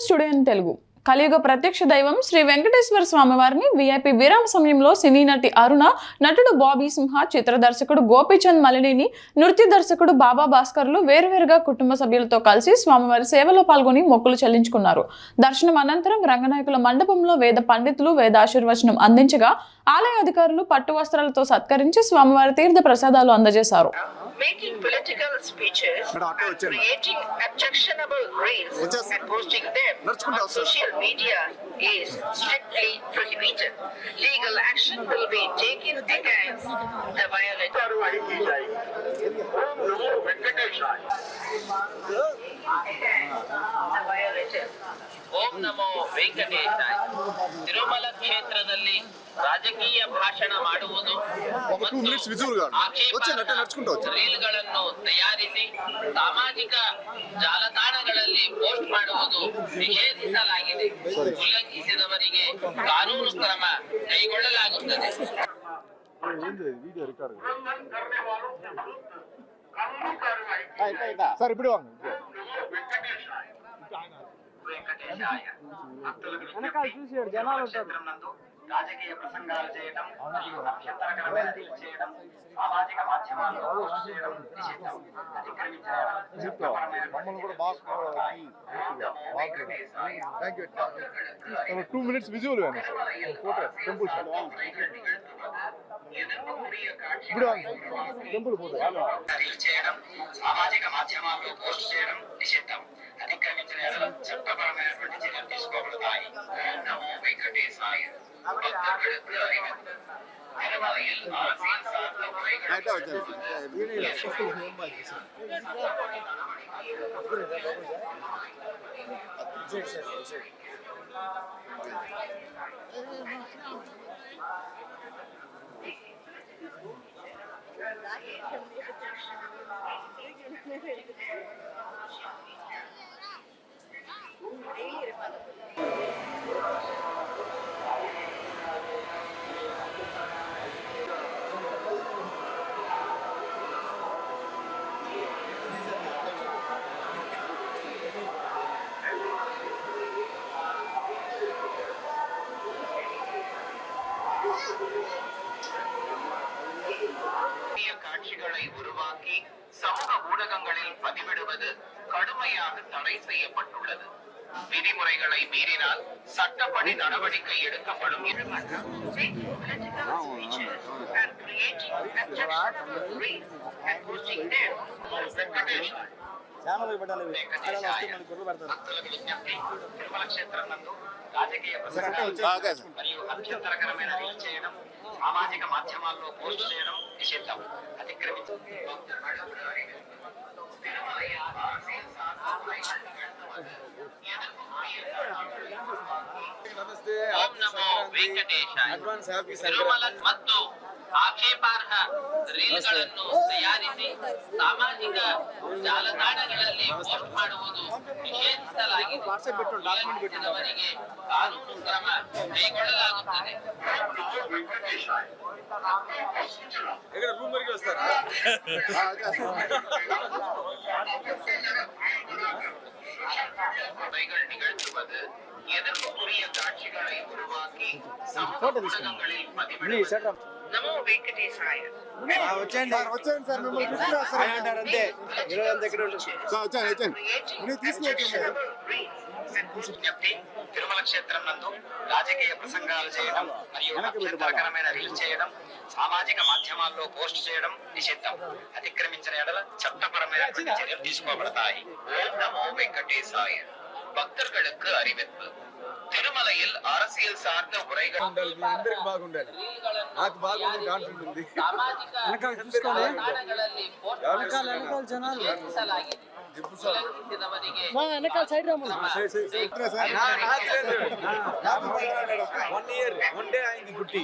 Studio in Telugu. కలియుగ ప్రత్యక్ష దైవం శ్రీ వెంకటేశ్వర స్వామి వారిని వీఐపీ విరామ సమయంలో సినీ నటి అరుణ, నటుడు బాబీ సింహ, చిత్ర దర్శకుడు గోపీచంద్ మలినేని, నృత్య దర్శకుడు బాబా భాస్కర్లు వేరువేరుగా కుటుంబ సభ్యులతో కలిసి స్వామివారి సేవలో పాల్గొని మొక్కులు చెల్లించుకున్నారు. దర్శనం అనంతరం రంగనాయకుల మండపంలో వేద పండితులు వేదాశీర్వచనం అందించగా ఆలయ అధికారులు పట్టు వస్త్రాలతో సత్కరించి స్వామివారి తీర్థ ప్రసాదాలు అందజేశారు. Making political speeches and creating objectionable reels and posting them on social media is strictly prohibited. Legal action will be taken against the violator. ಓಂ ನಮೋ ವೆಂಕಟೇಶಾಯ. ತಿರುಮಲ ಕ್ಷೇತ್ರದಲ್ಲಿ ರಾಜಕೀಯ ಭಾಷಣ ಮಾಡುವುದು ರೀಲ್ಗಳನ್ನು ತಯಾರಿಸಿ ಸಾಮಾಜಿಕ ಜಾಲತಾಣಗಳಲ್ಲಿ ಪೋಸ್ಟ್ ಮಾಡುವುದು ನಿಷೇಧಿಸಲಾಗಿದೆ. ಉಲ್ಲಂಘಿಸಿದವರಿಗೆ ಕಾನೂನು ಕ್ರಮ ಕೈಗೊಳ್ಳಲಾಗುತ್ತದೆ. రాజకీయ ప్రసంగాలు చేయడం, అభ్యంతరకరమైన రీల్స్ చేయడం, సామాజిక మాధ్యమాల్లో పోస్ట్ చేయడం నిషిద్ధం. సామాజిక మాధ్యమాల్లో పోస్ట్ చేయడం నిషిద్ధం. అతిక్రమించిన చట్టపరమైనటువంటి చర్యలు తీసుకోబడతాయి. నమో వెంకటేశాయ. భక్తులకు அறிவிப்பு. திருமலையில் அரசியல் சார்ந்த முறைகள் காட்சிகளை உருவாக்கி சமூக ஊடகங்களில் பதிவிடுவது கடுமையாக தடை செய்யப்பட்டுள்ளது. விதிமுறைகளை மீறினால் சட்டப்படி நடவடிக்கை எடுக்கப்படும். తిరుమల క్షేత్రం నందు రాజకీయ ప్రసంగాలు మరియు అభ్యంతరకరమైన రీల్స్ చేయడం, సామాజిక మాధ్యమాల్లో పోస్ట్ చేయడం నిషిద్ధం. అతిక్రమించి ಓಂ ನಮೋ ವೆಂಕಟೇಶಾಯ. ತಿರುಮಲ ಮತ್ತು ಆಕ್ಷೇಪಾರ್ಹ ರೀಲ್ಗಳನ್ನು ತಯಾರಿಸಿ ಸಾಮಾಜಿಕ ಜಾಲತಾಣಗಳಲ್ಲಿ ಪೋಸ್ಟ್ ಮಾಡುವುದು ನಿಷೇಧಿಸಲಾಗಿದೆ. ಉಲ್ಲಂಘಿಸಿದವರಿಗೆ ಕಾನೂನು ಕ್ರಮ ಕೈಗೊಳ್ಳಲಾಗುತ್ತದೆ. நிகழ்த்துவது எதிர்ப்புக்குரிய காட்சிகளை உருவாக்கி சமூக ஊடகங்களில் பதிவிடுவது. నమో వెంకటేశాయ. తిరుమల క్షేత్రం నందు రాజకీయ ప్రసంగాలు చేయడం మరియు అభ్యంతరకరమైన రీల్స్ చేయడం, సామాజిక మాధ్యమాల్లో పోస్ట్ చేయడం నిషిద్ధం. అతిక్రమించిన ఎడల చట్టపరమైనటువంటి చర్యలు తీసుకోబడతాయి. ఓం నమో వెంకటేశాయ. భక్తులకు அறிவிப்பு. తిరుమలயில் அரசியல் சார்ந்த உரைகள் బాగుండాలి. నాకు బాగుంది కాన్ఫిడెంట్ ఉంది. వెనకాల జనాలు వెనకాల సైడ్ రమ్మను. 1 year 1 day అయింది పుట్టి.